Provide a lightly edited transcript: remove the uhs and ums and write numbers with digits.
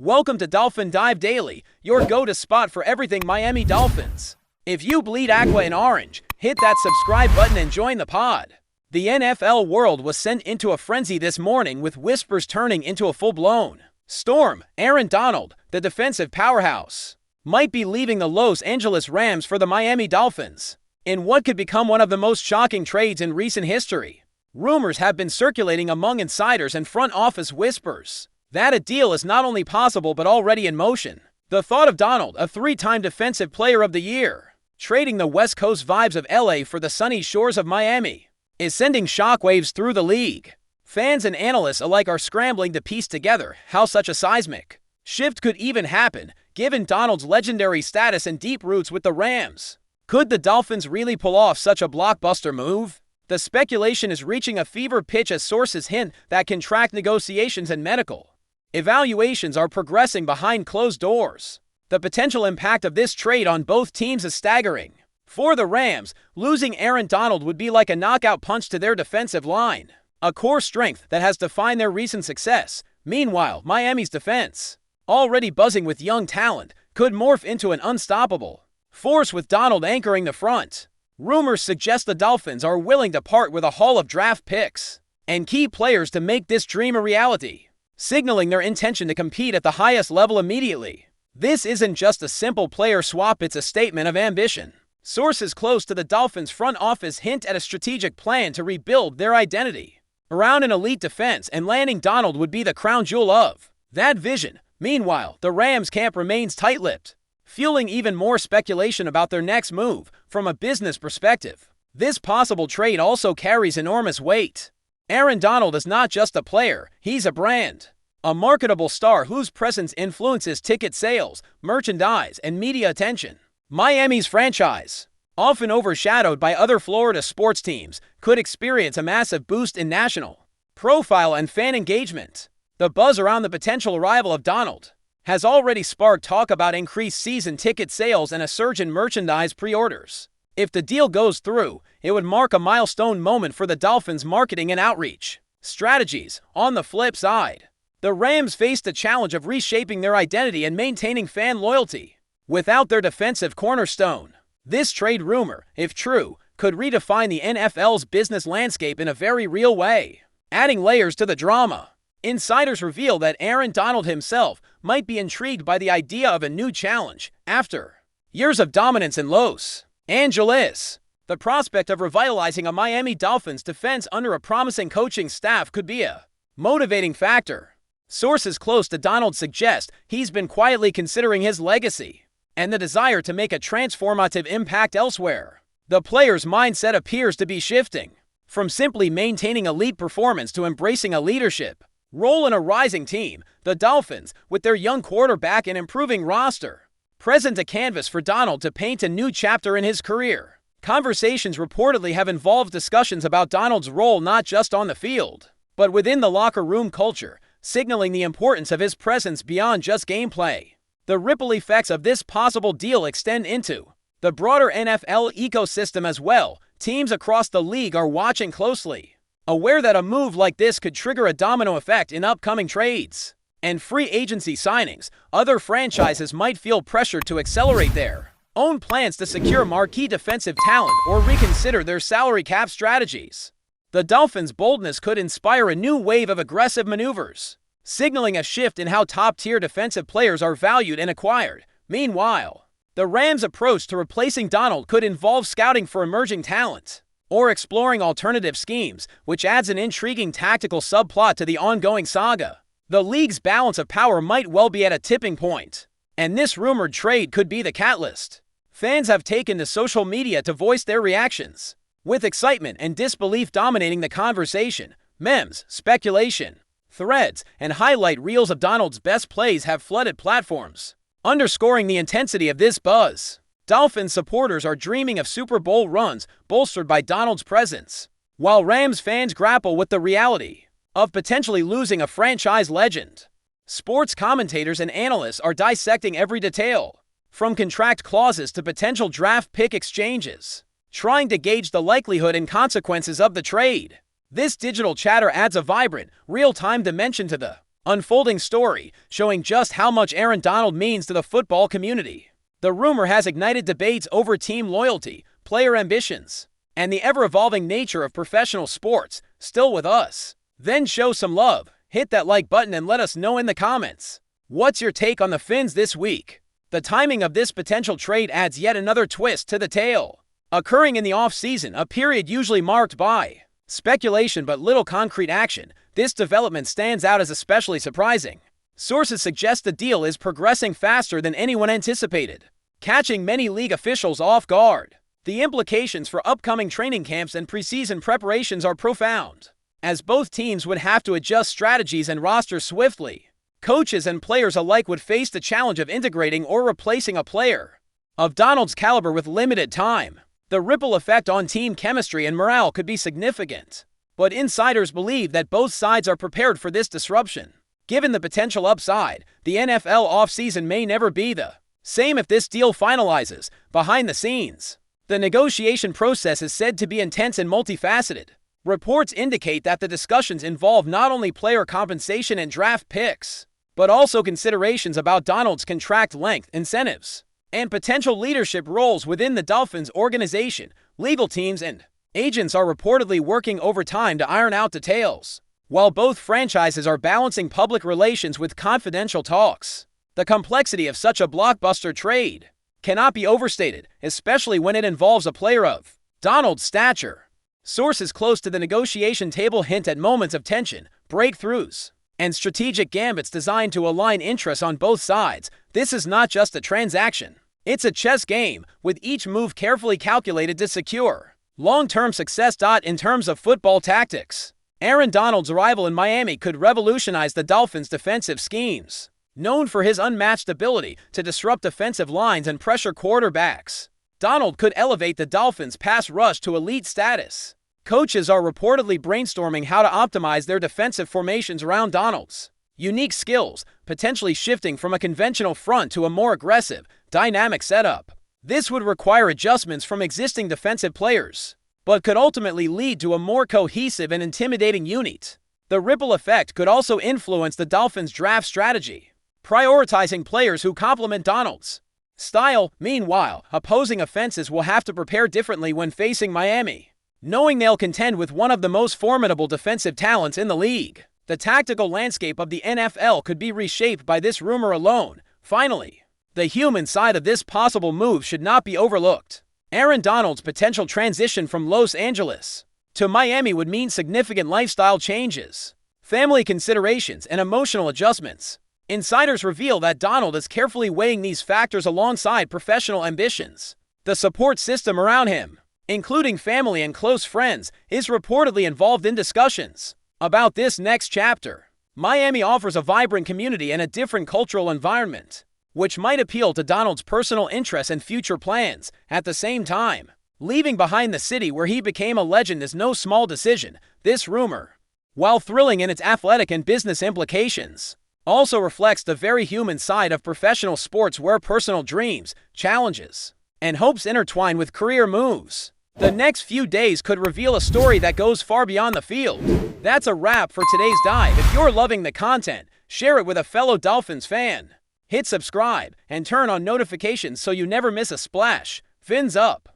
Welcome to Dolphin Dive Daily, your go-to spot for everything Miami Dolphins. If you bleed aqua and orange, hit that subscribe button and join the pod. The NFL world was sent into a frenzy this morning with whispers turning into a full-blown storm. Aaron Donald, the defensive powerhouse, might be leaving the Los Angeles Rams for the Miami Dolphins in what could become one of the most shocking trades in recent history. Rumors have been circulating among insiders and front office whispers that a deal is not only possible but already in motion. The thought of Donald, a three-time Defensive Player of the Year, trading the West Coast vibes of LA for the sunny shores of Miami, is sending shockwaves through the league. Fans and analysts alike are scrambling to piece together how such a seismic shift could even happen, given Donald's legendary status and deep roots with the Rams. Could the Dolphins really pull off such a blockbuster move? The speculation is reaching a fever pitch as sources hint that contract negotiations and medical evaluations are progressing behind closed doors. The potential impact of this trade on both teams is staggering. For the Rams, losing Aaron Donald would be like a knockout punch to their defensive line, a core strength that has defined their recent success. Meanwhile, Miami's defense, already buzzing with young talent, could morph into an unstoppable force with Donald anchoring the front. Rumors suggest the Dolphins are willing to part with a haul of draft picks and key players to make this dream a reality, signaling their intention to compete at the highest level immediately. This isn't just a simple player swap, it's a statement of ambition. Sources close to the Dolphins front office hint at a strategic plan to rebuild their identity around an elite defense, and landing Donald would be the crown jewel of that vision. Meanwhile, the Rams camp remains tight-lipped, fueling even more speculation about their next move. From a business perspective, this possible trade also carries enormous weight. Aaron Donald is not just a player, he's a brand. A marketable star whose presence influences ticket sales, merchandise, and media attention. Miami's franchise, often overshadowed by other Florida sports teams, could experience a massive boost in national profile and fan engagement. The buzz around the potential arrival of Donald has already sparked talk about increased season ticket sales and a surge in merchandise pre-orders. If the deal goes through, it would mark a milestone moment for the Dolphins' marketing and outreach strategies. On the flip side, the Rams face the challenge of reshaping their identity and maintaining fan loyalty without their defensive cornerstone. This trade rumor, if true, could redefine the NFL's business landscape in a very real way, adding layers to the drama. Insiders reveal that Aaron Donald himself might be intrigued by the idea of a new challenge. After years of dominance in Los Angeles, the prospect of revitalizing a Miami Dolphins defense under a promising coaching staff could be a motivating factor. Sources close to Donald suggest he's been quietly considering his legacy and the desire to make a transformative impact elsewhere. The player's mindset appears to be shifting from simply maintaining elite performance to embracing a leadership role in a rising team. The Dolphins, with their young quarterback and improving roster, present a canvas for Donald to paint a new chapter in his career. Conversations reportedly have involved discussions about Donald's role not just on the field, but within the locker room culture, signaling the importance of his presence beyond just gameplay. The ripple effects of this possible deal extend into the broader NFL ecosystem as well. Teams across the league are watching closely, aware that a move like this could trigger a domino effect in upcoming trades and free agency signings. Other franchises might feel pressured to accelerate their own plans to secure marquee defensive talent or reconsider their salary cap strategies. The Dolphins' boldness could inspire a new wave of aggressive maneuvers, signaling a shift in how top-tier defensive players are valued and acquired. Meanwhile, the Rams' approach to replacing Donald could involve scouting for emerging talent or exploring alternative schemes, which adds an intriguing tactical subplot to the ongoing saga. The league's balance of power might well be at a tipping point, and this rumored trade could be the catalyst. Fans have taken to social media to voice their reactions, with excitement and disbelief dominating the conversation. Memes, speculation, threads, and highlight reels of Donald's best plays have flooded platforms, underscoring the intensity of this buzz. Dolphins supporters are dreaming of Super Bowl runs bolstered by Donald's presence, while Rams fans grapple with the reality of potentially losing a franchise legend. Sports commentators and analysts are dissecting every detail, from contract clauses to potential draft pick exchanges, trying to gauge the likelihood and consequences of the trade. This digital chatter adds a vibrant, real-time dimension to the unfolding story showing just how much Aaron Donald means to the football community. The rumor has ignited debates over team loyalty, player ambitions, and the ever-evolving nature of professional sports. Still with us? Then show some love, hit that like button and let us know in the comments. What's your take on the Fins this week? The timing of this potential trade adds yet another twist to the tale. Occurring in the off-season, a period usually marked by speculation but little concrete action, this development stands out as especially surprising. Sources suggest the deal is progressing faster than anyone anticipated, catching many league officials off guard. The implications for upcoming training camps and preseason preparations are profound, as both teams would have to adjust strategies and rosters swiftly. Coaches and players alike would face the challenge of integrating or replacing a player of Donald's caliber with limited time. The ripple effect on team chemistry and morale could be significant, but insiders believe that both sides are prepared for this disruption. Given the potential upside, the NFL offseason may never be the same if this deal finalizes. Behind the scenes, the negotiation process is said to be intense and multifaceted. Reports indicate that the discussions involve not only player compensation and draft picks, but also considerations about Donald's contract length, incentives, and potential leadership roles within the Dolphins organization. Legal teams and agents are reportedly working overtime to iron out details, while both franchises are balancing public relations with confidential talks. The complexity of such a blockbuster trade cannot be overstated, especially when it involves a player of Donald's stature. Sources close to the negotiation table hint at moments of tension, breakthroughs, and strategic gambits designed to align interests on both sides. This is not just a transaction. It's a chess game, with each move carefully calculated to secure long-term success. In terms of football tactics, Aaron Donald's arrival in Miami could revolutionize the Dolphins' defensive schemes. Known for his unmatched ability to disrupt defensive lines and pressure quarterbacks, Donald could elevate the Dolphins' pass rush to elite status. Coaches are reportedly brainstorming how to optimize their defensive formations around Donald's unique skills, potentially shifting from a conventional front to a more aggressive, dynamic setup. This would require adjustments from existing defensive players, but could ultimately lead to a more cohesive and intimidating unit. The ripple effect could also influence the Dolphins' draft strategy, prioritizing players who complement Donald's style. Meanwhile, opposing offenses will have to prepare differently when facing Miami, knowing they'll contend with one of the most formidable defensive talents in the league. The tactical landscape of the NFL could be reshaped by this rumor alone. Finally, the human side of this possible move should not be overlooked. Aaron Donald's potential transition from Los Angeles to Miami would mean significant lifestyle changes, family considerations, and emotional adjustments. Insiders reveal that Donald is carefully weighing these factors alongside professional ambitions. The support system around him, including family and close friends, is reportedly involved in discussions about this next chapter. Miami offers a vibrant community and a different cultural environment, which might appeal to Donald's personal interests and future plans. At the same time, leaving behind the city where he became a legend is no small decision. This rumor, while thrilling in its athletic and business implications, also reflects the very human side of professional sports, where personal dreams, challenges, and hopes intertwine with career moves. The next few days could reveal a story that goes far beyond the field. That's a wrap for today's dive. If you're loving the content, share it with a fellow Dolphins fan. Hit subscribe and turn on notifications so you never miss a splash. Fins up!